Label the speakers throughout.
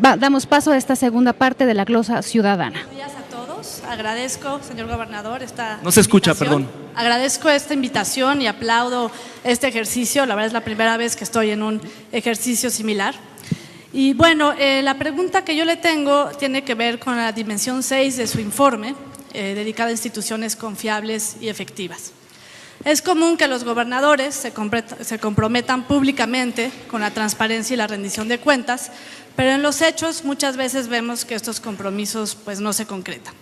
Speaker 1: damos paso a esta segunda parte de la glosa ciudadana.
Speaker 2: Buenos días a todos. Agradezco, señor gobernador, esta
Speaker 3: No se escucha,
Speaker 2: invitación.
Speaker 3: perdón.
Speaker 2: Agradezco esta invitación y aplaudo este ejercicio. La verdad es la primera vez que estoy en un ejercicio similar. Y bueno, la pregunta que yo le tengo tiene que ver con la dimensión 6 de su informe, dedicada a instituciones confiables y efectivas. Es común que los gobernadores se comprometan públicamente con la transparencia y la rendición de cuentas, pero en los hechos muchas veces vemos que estos compromisos pues no se concretan.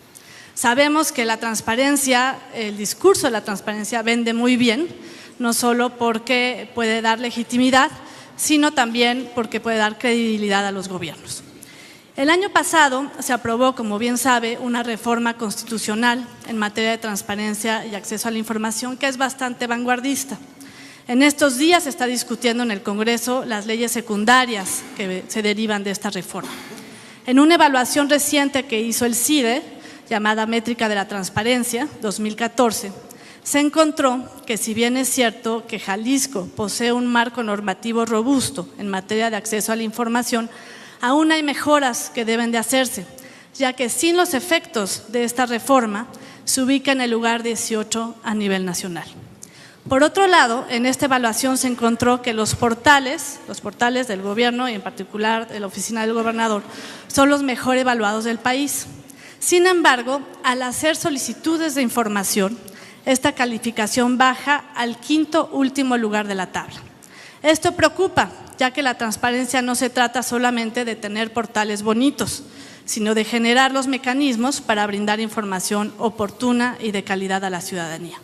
Speaker 2: Sabemos que la transparencia, el discurso de la transparencia vende muy bien, no solo porque puede dar legitimidad, sino también porque puede dar credibilidad a los gobiernos. El año pasado se aprobó, como bien sabe, una reforma constitucional en materia de transparencia y acceso a la información que es bastante vanguardista. En estos días se está discutiendo en el Congreso las leyes secundarias que se derivan de esta reforma. En una evaluación reciente que hizo el CIDE, llamada Métrica de la Transparencia 2014, se encontró que si bien es cierto que Jalisco posee un marco normativo robusto en materia de acceso a la información, aún hay mejoras que deben de hacerse, ya que sin los efectos de esta reforma se ubica en el lugar 18 a nivel nacional. Por otro lado, en esta evaluación se encontró que los portales del gobierno y en particular de la oficina del gobernador son los mejor evaluados del país. Sin embargo, al hacer solicitudes de información, esta calificación baja al quinto último lugar de la tabla. Esto preocupa, ya que la transparencia no se trata solamente de tener portales bonitos, sino de generar los mecanismos para brindar información oportuna y de calidad a la ciudadanía.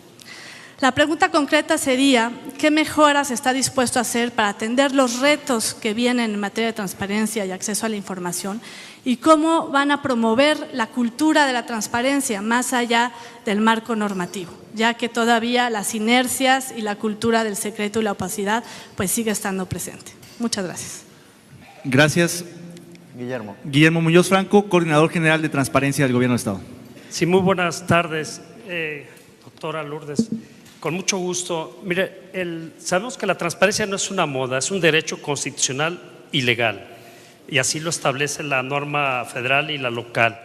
Speaker 2: La pregunta concreta sería, ¿qué mejoras está dispuesto a hacer para atender los retos que vienen en materia de transparencia y acceso a la información? ¿Y cómo van a promover la cultura de la transparencia más allá del marco normativo? Ya que todavía las inercias y la cultura del secreto y la opacidad pues sigue estando presente. Muchas gracias.
Speaker 3: Gracias.
Speaker 4: Guillermo.
Speaker 3: Guillermo Muñoz Franco, Coordinador General de Transparencia del Gobierno del Estado.
Speaker 5: Sí, muy buenas tardes, doctora Lourdes. Con mucho gusto. Mire, sabemos que la transparencia no es una moda, es un derecho constitucional y legal, y así lo establece la norma federal y la local.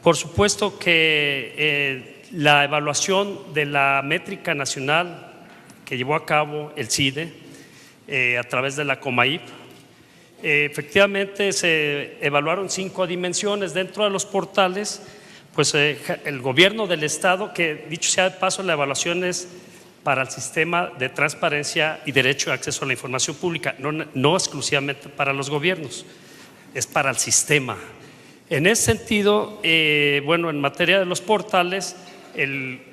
Speaker 5: Por supuesto que la evaluación de la métrica nacional que llevó a cabo el CIDE a través de la COMAIP, efectivamente se evaluaron 5 dimensiones dentro de los portales. Pues el gobierno del Estado, que dicho sea de paso, la evaluación es para el sistema de transparencia y derecho de acceso a la información pública, no exclusivamente para los gobiernos, es para el sistema. En ese sentido, bueno, en materia de los portales,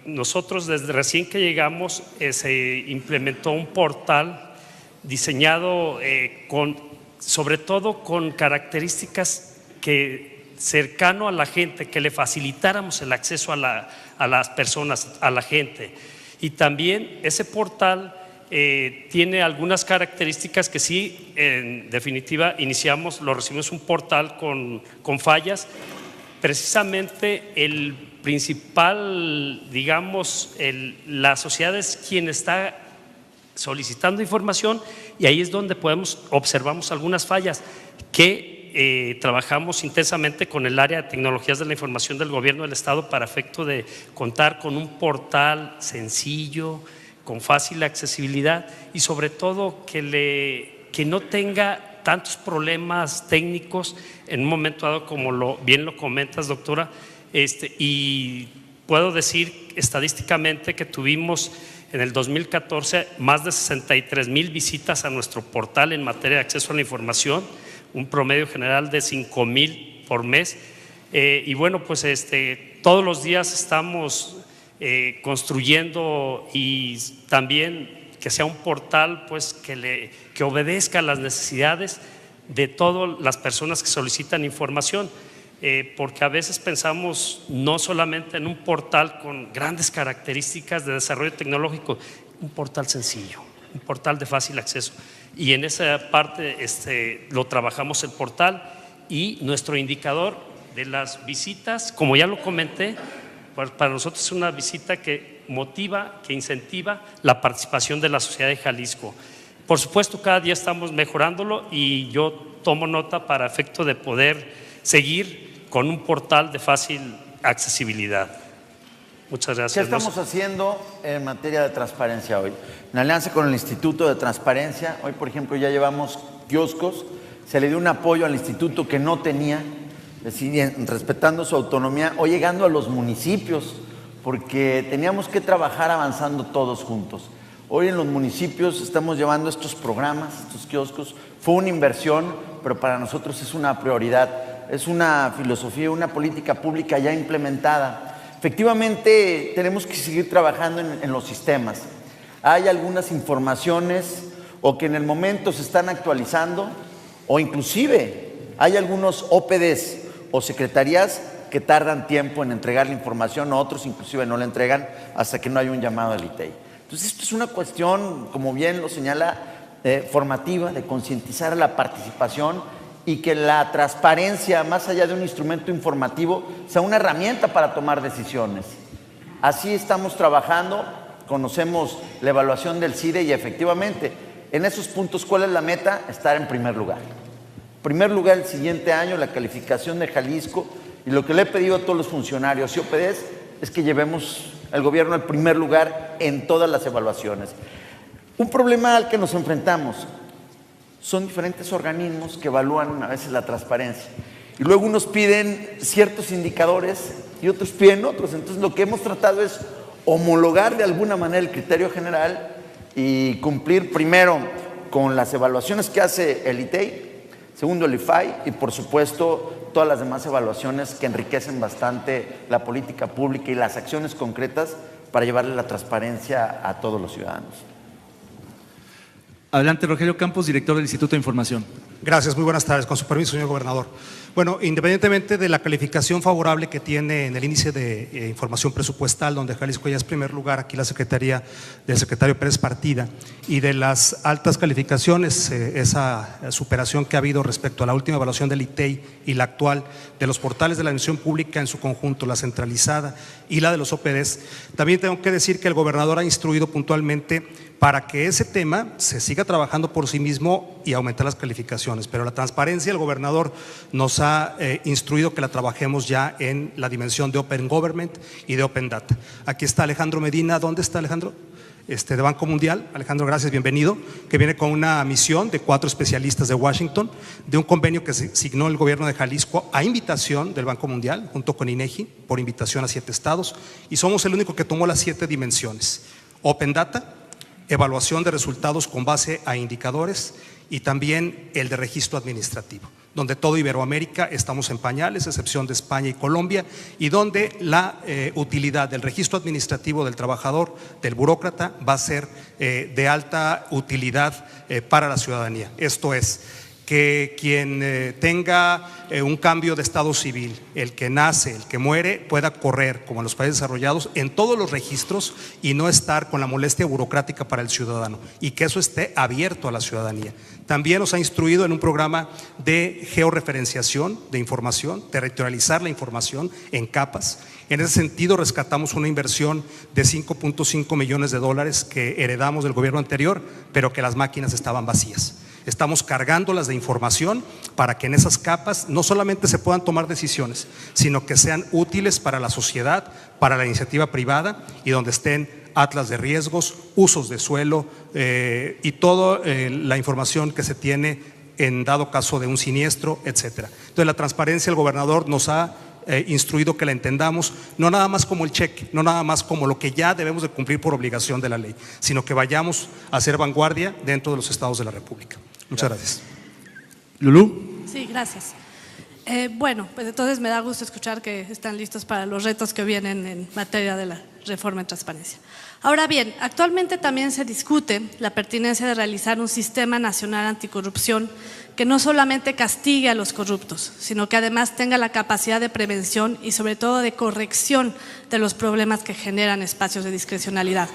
Speaker 5: nosotros desde recién que llegamos se implementó un portal diseñado sobre todo con características cercano a la gente, que le facilitáramos el acceso a las personas, a la gente. Y también ese portal tiene algunas características que sí, en definitiva, lo recibimos un portal con fallas. Precisamente el principal, digamos, la sociedad es quien está solicitando información, y ahí es donde observamos algunas fallas que trabajamos intensamente con el área de tecnologías de la información del Gobierno del Estado para efecto de contar con un portal sencillo, con fácil accesibilidad y sobre todo que no tenga tantos problemas técnicos en un momento dado, como bien lo comentas, doctora. Y puedo decir estadísticamente que tuvimos en el 2014 más de 63,000 visitas a nuestro portal en materia de acceso a la información, un promedio general de 5,000 por mes. Y bueno, pues todos los días estamos construyendo, y también que sea un portal pues que obedezca a las necesidades de todas las personas que solicitan información, porque a veces pensamos no solamente en un portal con grandes características de desarrollo tecnológico, un portal sencillo, un portal de fácil acceso. Y en esa parte lo trabajamos el portal, y nuestro indicador de las visitas, como ya lo comenté, para nosotros es una visita que motiva, que incentiva la participación de la sociedad de Jalisco. Por supuesto, cada día estamos mejorándolo y yo tomo nota para efecto de poder seguir con un portal de fácil accesibilidad. Muchas gracias.
Speaker 4: ¿Qué estamos haciendo en materia de transparencia hoy? En alianza con el Instituto de Transparencia, hoy por ejemplo ya llevamos kioscos, se le dio un apoyo al instituto que no tenía, respetando su autonomía, o llegando a los municipios, porque teníamos que trabajar avanzando todos juntos. Hoy en los municipios estamos llevando estos programas, estos kioscos. Fue una inversión, pero para nosotros es una prioridad, es una filosofía, una política pública ya implementada. Efectivamente, tenemos que seguir trabajando en los sistemas. Hay algunas informaciones o que en el momento se están actualizando, o inclusive hay algunos OPDs o secretarías que tardan tiempo en entregar la información, o otros inclusive no la entregan hasta que no hay un llamado al ITEI. Entonces esto es una cuestión, como bien lo señala, formativa, de concientizar a la participación y que la transparencia, más allá de un instrumento informativo, sea una herramienta para tomar decisiones. Así estamos trabajando, conocemos la evaluación del CIDE y efectivamente, en esos puntos, ¿cuál es la meta? Estar en primer lugar. En primer lugar, el siguiente año, la calificación de Jalisco, y lo que le he pedido a todos los funcionarios y OPDs es que llevemos al gobierno al primer lugar en todas las evaluaciones. Un problema al que nos enfrentamos son diferentes organismos que evalúan a veces la transparencia y luego unos piden ciertos indicadores y otros piden otros. Entonces lo que hemos tratado es homologar de alguna manera el criterio general y cumplir primero con las evaluaciones que hace el ITEI, segundo el IFAI y por supuesto todas las demás evaluaciones que enriquecen bastante la política pública y las acciones concretas para llevarle la transparencia a todos los ciudadanos.
Speaker 3: Adelante, Rogelio Campos, director del Instituto de Información.
Speaker 6: Gracias, muy buenas tardes. Con su permiso, señor gobernador. Bueno, independientemente de la calificación favorable que tiene en el índice de información presupuestal, donde Jalisco ya es primer lugar, aquí la Secretaría del secretario Pérez Partida, y de las altas calificaciones, esa superación que ha habido respecto a la última evaluación del ITEI y la actual, de los portales de la administración pública en su conjunto, la centralizada y la de los OPDs, también tengo que decir que el gobernador ha instruido puntualmente para que ese tema se siga trabajando por sí mismo y aumentar las calificaciones. Pero la transparencia, el gobernador nos ha instruido que la trabajemos ya en la dimensión de Open Government y de Open Data. Aquí está Alejandro Medina. ¿Dónde está Alejandro? De Banco Mundial. Alejandro, gracias, bienvenido, que viene con una misión de 4 especialistas de Washington, de un convenio que signó el gobierno de Jalisco a invitación del Banco Mundial, junto con INEGI, por invitación a 7 estados, y somos el único que tomó las 7 dimensiones. Open Data, evaluación de resultados con base a indicadores y también el de registro administrativo, donde todo Iberoamérica estamos en pañales, excepción de España y Colombia, y donde la utilidad del registro administrativo del trabajador, del burócrata, va a ser de alta utilidad para la ciudadanía. Esto es, que quien tenga un cambio de estado civil, el que nace, el que muere, pueda correr, como en los países desarrollados, en todos los registros y no estar con la molestia burocrática para el ciudadano, y que eso esté abierto a la ciudadanía. También nos ha instruido en un programa de georreferenciación de información, territorializar la información en capas. En ese sentido, rescatamos una inversión de $5.5 millones que heredamos del gobierno anterior, pero que las máquinas estaban vacías. Estamos cargándolas de información para que en esas capas no solamente se puedan tomar decisiones, sino que sean útiles para la sociedad, para la iniciativa privada, y donde estén atlas de riesgos, usos de suelo y toda la información que se tiene en dado caso de un siniestro, etcétera. Entonces, la transparencia, el gobernador nos ha instruido que la entendamos no nada más como el cheque, no nada más como lo que ya debemos de cumplir por obligación de la ley, sino que vayamos a ser vanguardia dentro de los estados de la República. Muchas gracias.
Speaker 3: Lulú.
Speaker 2: Sí, gracias. Bueno, pues entonces me da gusto escuchar que están listos para los retos que vienen en materia de la reforma en transparencia. Ahora bien, actualmente también se discute la pertinencia de realizar un sistema nacional anticorrupción que no solamente castigue a los corruptos, sino que además tenga la capacidad de prevención y sobre todo de corrección de los problemas que generan espacios de discrecionalidad.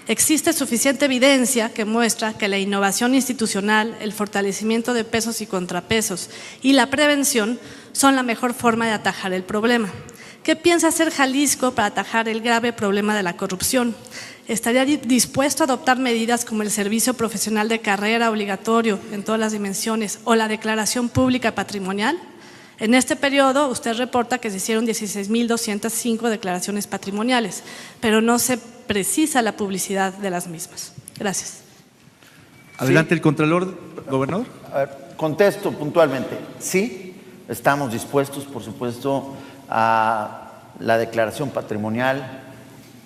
Speaker 2: Existe suficiente evidencia que muestra que la innovación institucional, el fortalecimiento de pesos y contrapesos y la prevención son la mejor forma de atajar el problema. ¿Qué piensa hacer Jalisco para atajar el grave problema de la corrupción? ¿Estaría dispuesto a adoptar medidas como el servicio profesional de carrera obligatorio en todas las dimensiones o la declaración pública patrimonial? En este periodo, usted reporta que se hicieron 16.205 declaraciones patrimoniales, pero no se precisa la publicidad de las mismas. Gracias.
Speaker 3: Adelante, el Contralor, gobernador.
Speaker 4: A ver, contesto puntualmente. Sí, estamos dispuestos, por supuesto, a la declaración patrimonial,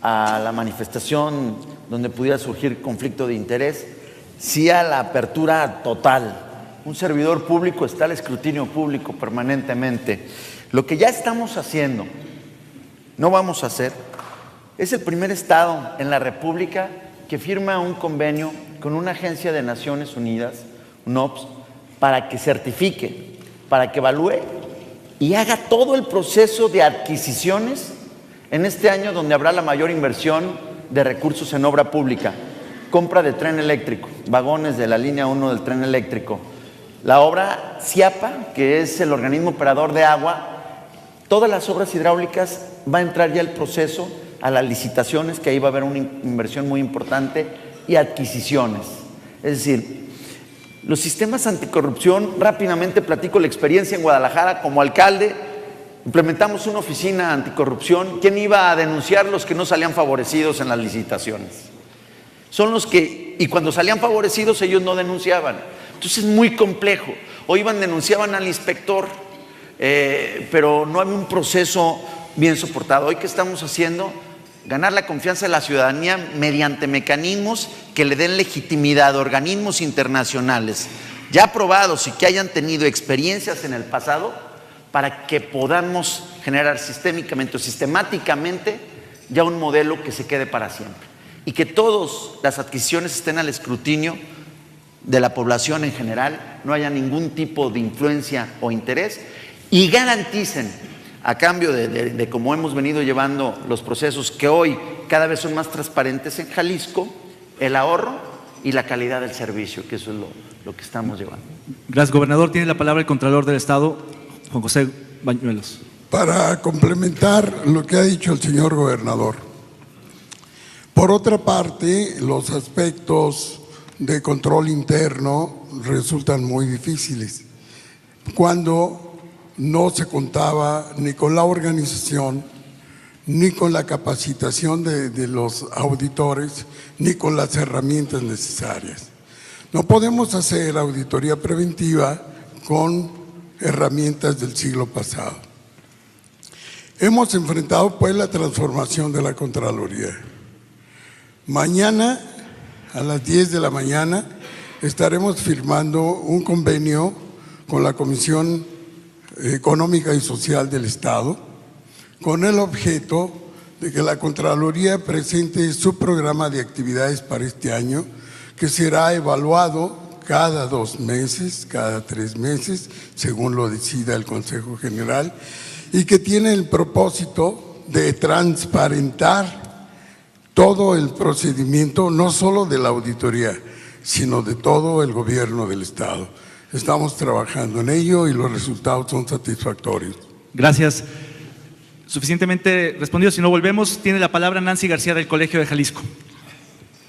Speaker 4: a la manifestación donde pudiera surgir conflicto de interés, sí a la apertura total. Un servidor público está al escrutinio público permanentemente. Lo que ya estamos haciendo, no vamos a hacer, es el primer estado en la República que firma un convenio con una agencia de Naciones Unidas, UNOPS, para que certifique, para que evalúe y haga todo el proceso de adquisiciones en este año donde habrá la mayor inversión de recursos en obra pública. Compra de tren eléctrico, vagones de la línea 1 del tren eléctrico. La obra CIAPA, que es el organismo operador de agua, todas las obras hidráulicas va a entrar ya el proceso a las licitaciones, que ahí va a haber una inversión muy importante, y adquisiciones. Es decir, los sistemas anticorrupción, rápidamente platico la experiencia en Guadalajara como alcalde. Implementamos una oficina anticorrupción. ¿Quién iba a denunciar los que no salían favorecidos en las licitaciones? Son los que, y cuando salían favorecidos ellos no denunciaban. Entonces es muy complejo. O denunciaban al inspector, pero no había un proceso bien soportado. Hoy, ¿qué estamos haciendo? Ganar la confianza de la ciudadanía mediante mecanismos que le den legitimidad a organismos internacionales ya aprobados y que hayan tenido experiencias en el pasado, para que podamos generar sistémicamente o sistemáticamente ya un modelo que se quede para siempre y que todas las adquisiciones estén al escrutinio de la población en general, no haya ningún tipo de influencia o interés, y garanticen, a cambio de cómo hemos venido llevando los procesos que hoy cada vez son más transparentes en Jalisco, el ahorro y la calidad del servicio, que eso es lo que estamos llevando.
Speaker 3: Gracias, gobernador. Tiene la palabra el Contralor del Estado, Juan José Bañuelos.
Speaker 7: Para complementar lo que ha dicho el señor gobernador. Por otra parte, los aspectos de control interno resultan muy difíciles. Cuando no se contaba ni con la organización, ni con la capacitación de los auditores, ni con las herramientas necesarias. No podemos hacer auditoría preventiva con herramientas del siglo pasado. Hemos enfrentado pues la transformación de la Contraloría. Mañana a las 10 de la mañana estaremos firmando un convenio con la Comisión Económica y Social del Estado con el objeto de que la Contraloría presente su programa de actividades para este año, que será evaluado cada 2 meses, cada 3 meses, según lo decida el Consejo General, y que tiene el propósito de transparentar todo el procedimiento, no solo de la auditoría, sino de todo el gobierno del Estado. Estamos trabajando en ello y los resultados son satisfactorios.
Speaker 3: Gracias. Suficientemente respondido. Si no, volvemos. Tiene la palabra Nancy García, del Colegio de Jalisco.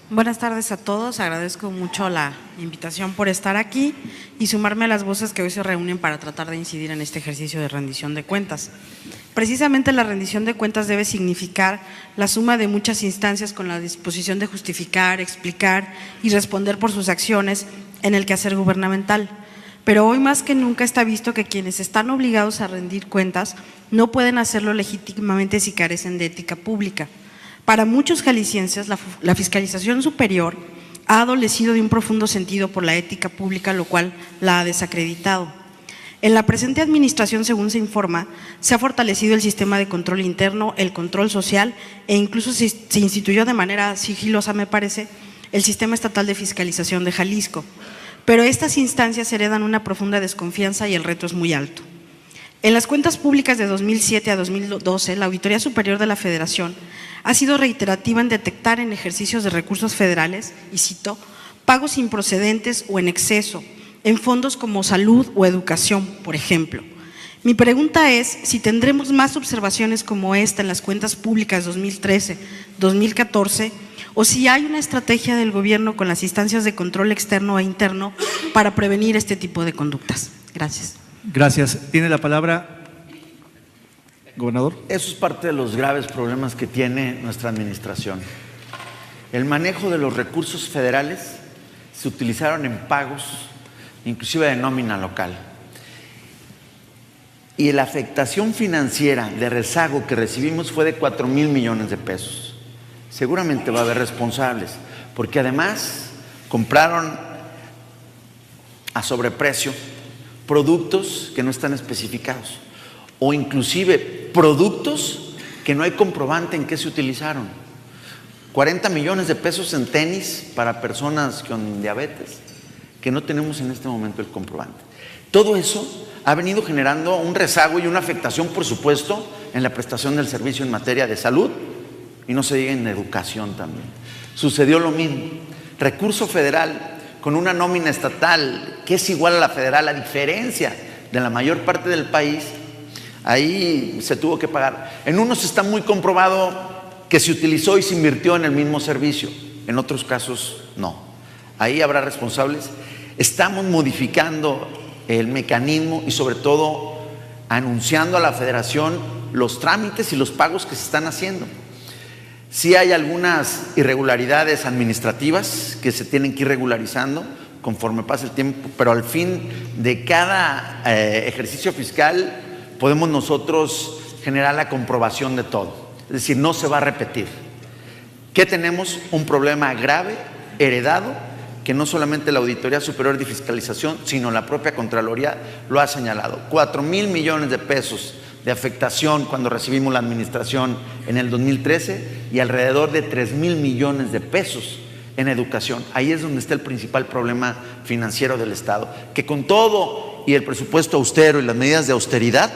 Speaker 8: Buenas tardes a todos, agradezco mucho la invitación por estar aquí y sumarme a las voces que hoy se reúnen para tratar de incidir en este ejercicio de rendición de cuentas. Precisamente la rendición de cuentas debe significar la suma de muchas instancias con la disposición de justificar, explicar y responder por sus acciones en el quehacer gubernamental. Pero hoy más que nunca está visto que quienes están obligados a rendir cuentas no pueden hacerlo legítimamente si carecen de ética pública. Para muchos jaliscienses, la fiscalización superior ha adolecido de un profundo sentido por la ética pública, lo cual la ha desacreditado. En la presente administración, según se informa, se ha fortalecido el sistema de control interno, el control social e incluso se instituyó de manera sigilosa, me parece, el Sistema Estatal de Fiscalización de Jalisco. Pero estas instancias heredan una profunda desconfianza y el reto es muy alto. En las cuentas públicas de 2007 a 2012, la Auditoría Superior de la Federación ha sido reiterativa en detectar en ejercicios de recursos federales, y cito, pagos improcedentes o en exceso, en fondos como salud o educación, por ejemplo. Mi pregunta es si tendremos más observaciones como esta en las cuentas públicas 2013, 2014, o si hay una estrategia del gobierno con las instancias de control externo e interno para prevenir este tipo de conductas. Gracias.
Speaker 3: Gracias. Tiene la palabra, gobernador.
Speaker 4: Eso es parte de los graves problemas que tiene nuestra administración. El manejo de los recursos federales se utilizaron en pagos, inclusive de nómina local. Y la afectación financiera de rezago que recibimos fue de 4,000 millones de pesos. Seguramente va a haber responsables, porque además compraron a sobreprecio productos que no están especificados, o inclusive productos que no hay comprobante en qué se utilizaron. 40 millones de pesos en tenis para personas con diabetes, que no tenemos en este momento el comprobante. Todo eso ha venido generando un rezago y una afectación, por supuesto, en la prestación del servicio en materia de salud, y no se diga en educación también. Sucedió lo mismo. Recurso federal con una nómina estatal que es igual a la federal, a diferencia de la mayor parte del país, ahí se tuvo que pagar. En unos está muy comprobado que se utilizó y se invirtió en el mismo servicio, en otros casos no. Ahí habrá responsables. Estamos modificando el mecanismo y sobre todo anunciando a la federación los trámites y los pagos que se están haciendo. Sí hay algunas irregularidades administrativas que se tienen que ir regularizando conforme pasa el tiempo, pero al fin de cada ejercicio fiscal podemos nosotros generar la comprobación de todo. Es decir, no se va a repetir. ¿Qué tenemos? Un problema grave, heredado, que no solamente la Auditoría Superior de Fiscalización, sino la propia Contraloría lo ha señalado. 4,000 millones de pesos de afectación cuando recibimos la administración en el 2013 y alrededor de 3,000 millones de pesos en educación. Ahí es donde está el principal problema financiero del Estado, que con todo y el presupuesto austero y las medidas de austeridad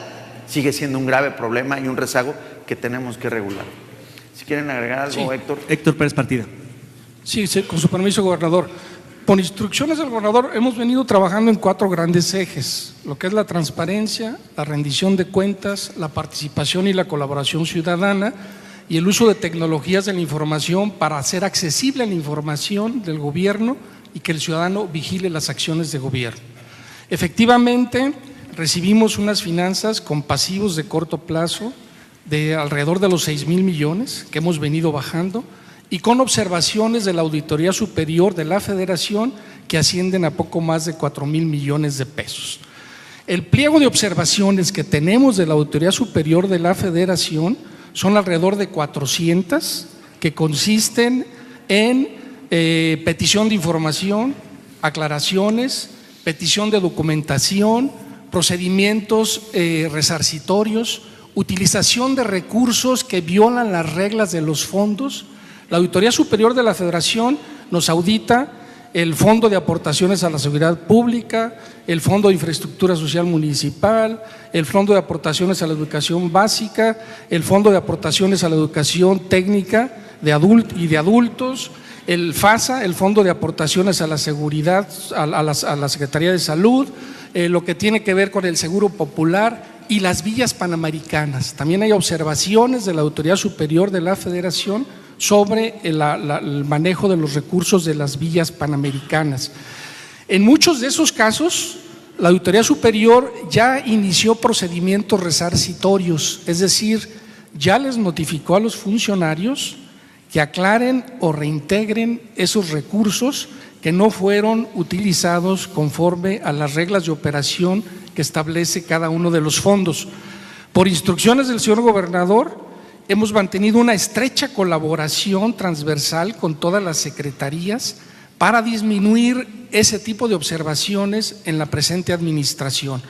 Speaker 4: sigue siendo un grave problema y un rezago que tenemos que regular. Si quieren agregar algo, sí.
Speaker 3: Héctor Pérez Partida.
Speaker 9: Sí, con su permiso, gobernador. Por instrucciones del gobernador hemos venido trabajando en 4 grandes ejes, lo que es la transparencia, la rendición de cuentas, la participación y la colaboración ciudadana y el uso de tecnologías de la información para hacer accesible la información del gobierno y que el ciudadano vigile las acciones de gobierno. Efectivamente, recibimos unas finanzas con pasivos de corto plazo de alrededor de los 6,000 millones que hemos venido bajando, y con observaciones de la Auditoría Superior de la Federación que ascienden a poco más de 4,000 millones de pesos. El pliego de observaciones que tenemos de la Auditoría Superior de la Federación son alrededor de 400, que consisten en petición de información, aclaraciones, petición de documentación, procedimientos resarcitorios, utilización de recursos que violan las reglas de los fondos. La Auditoría Superior de la Federación nos audita el Fondo de Aportaciones a la Seguridad Pública, el Fondo de Infraestructura Social Municipal, el Fondo de Aportaciones a la Educación Básica, el Fondo de Aportaciones a la Educación Técnica de adultos, el FASA, el Fondo de Aportaciones a la Seguridad, a la Secretaría de Salud, lo que tiene que ver con el Seguro Popular y las villas panamericanas. También hay observaciones de la Auditoría Superior de la Federación sobre el manejo de los recursos de las villas panamericanas. En muchos de esos casos, la Auditoría Superior ya inició procedimientos resarcitorios, es decir, ya les notificó a los funcionarios que aclaren o reintegren esos recursos que no fueron utilizados conforme a las reglas de operación que establece cada uno de los fondos. Por instrucciones del señor gobernador, hemos mantenido una estrecha colaboración transversal con todas las secretarías para disminuir ese tipo de observaciones en la presente administración.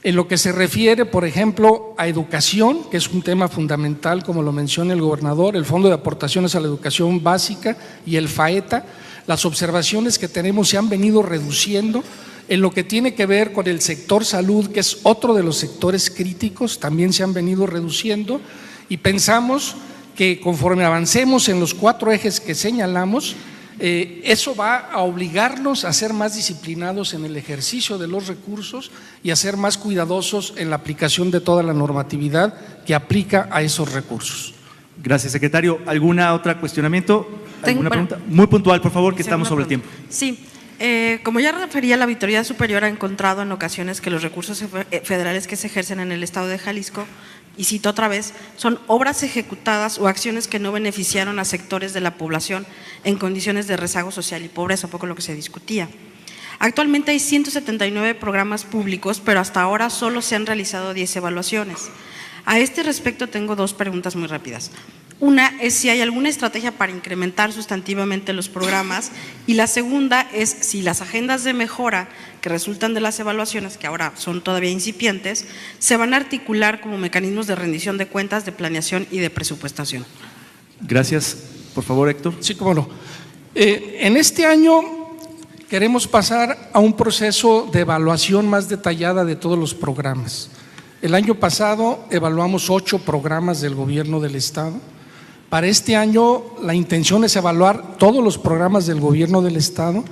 Speaker 9: En lo que se refiere, por ejemplo, a educación, que es un tema fundamental, como lo menciona el gobernador, el Fondo de Aportaciones a la Educación Básica y el FAETA, las observaciones que tenemos se han venido reduciendo. En lo que tiene que ver con el sector salud, que es otro de los sectores críticos, también se han venido reduciendo. Y pensamos que conforme avancemos en los 4 ejes que señalamos, Eso va a obligarnos a ser más disciplinados en el ejercicio de los recursos y a ser más cuidadosos en la aplicación de toda la normatividad que aplica a esos recursos.
Speaker 3: Gracias, secretario. ¿Alguna otra cuestionamiento? ¿Alguna
Speaker 8: Bueno,
Speaker 3: pregunta? Muy puntual, por favor, que estamos sobre el
Speaker 8: pregunta.
Speaker 3: tiempo.
Speaker 8: Sí, como ya refería, la Auditoría Superior ha encontrado en ocasiones que los recursos federales que se ejercen en el Estado de Jalisco, y cito otra vez, son obras ejecutadas o acciones que no beneficiaron a sectores de la población en condiciones de rezago social y pobreza, un poco lo que se discutía. Actualmente hay 179 programas públicos, pero hasta ahora solo se han realizado 10 evaluaciones. A este respecto tengo dos preguntas muy rápidas. Una es si hay alguna estrategia para incrementar sustantivamente los programas, y la segunda es si las agendas de mejora que resultan de las evaluaciones, que ahora son todavía incipientes, se van a articular como mecanismos de rendición de cuentas, de planeación y de presupuestación.
Speaker 3: Gracias. Por favor, Héctor.
Speaker 9: Sí, cómo no. En este año queremos pasar a un proceso de evaluación más detallada de todos los programas. El año pasado evaluamos 8 programas del gobierno del Estado. Para este año la intención es evaluar todos los programas del gobierno del Estado.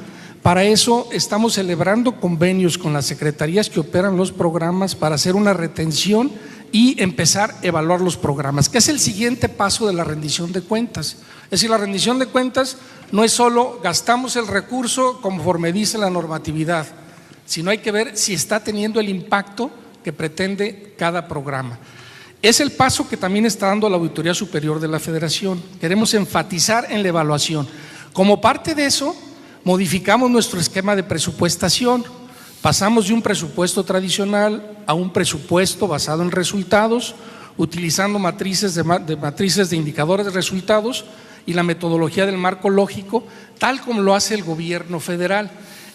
Speaker 9: Para eso estamos celebrando convenios con las secretarías que operan los programas para hacer una retención y empezar a evaluar los programas, que es el siguiente paso de la rendición de cuentas. Es decir, la rendición de cuentas no es solo gastamos el recurso conforme dice la normatividad, sino hay que ver si está teniendo el impacto que pretende cada programa. Es el paso que también está dando la Auditoría Superior de la Federación. Queremos enfatizar en la evaluación. Como parte de eso, modificamos nuestro esquema de presupuestación. Pasamos de un presupuesto tradicional a un presupuesto basado en resultados, utilizando matrices de indicadores de resultados y la metodología del marco lógico, tal como lo hace el gobierno federal.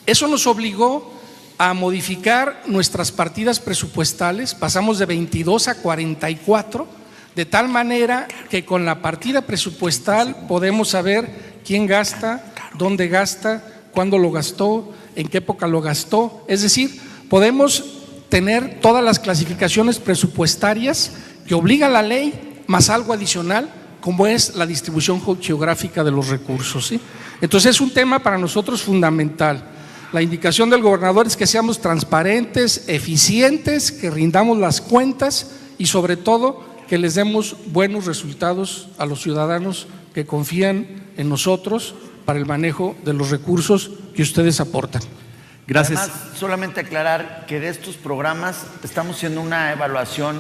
Speaker 9: Eso nos obligó a modificar nuestras partidas presupuestales, pasamos de 22 a 44, de tal manera que con la partida presupuestal podemos saber quién gasta, dónde gasta, cuándo lo gastó, en qué época lo gastó. Es decir, podemos tener todas las clasificaciones presupuestarias que obliga la ley, más algo adicional, como es la distribución geográfica de los recursos, ¿sí? Entonces es un tema para nosotros fundamental. La indicación del gobernador es que seamos transparentes, eficientes, que rindamos las cuentas y sobre todo que les demos buenos resultados a los ciudadanos que confían en nosotros para el manejo de los recursos que ustedes aportan.
Speaker 3: Gracias.
Speaker 4: Además, solamente aclarar que de estos programas estamos haciendo una evaluación,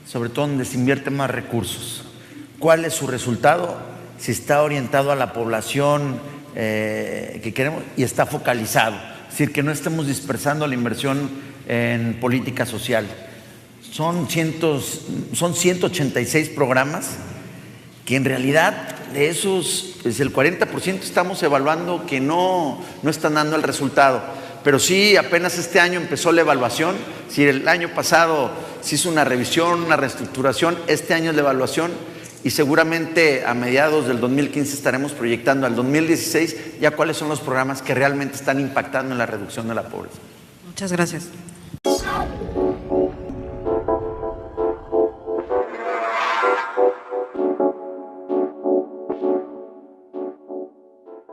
Speaker 4: sobre todo donde se invierten más recursos. ¿Cuál es su resultado? Si está orientado a la población que queremos y está focalizado. Es decir, que no estemos dispersando la inversión en política social. Son 186 programas que en realidad de esos, pues el 40% estamos evaluando que no están dando el resultado. Pero sí, apenas este año empezó la evaluación. Si el año pasado se hizo una revisión, una reestructuración, este año es la evaluación y seguramente a mediados del 2015 estaremos proyectando al 2016 ya cuáles son los programas que realmente están impactando en la reducción de la pobreza.
Speaker 8: Muchas gracias.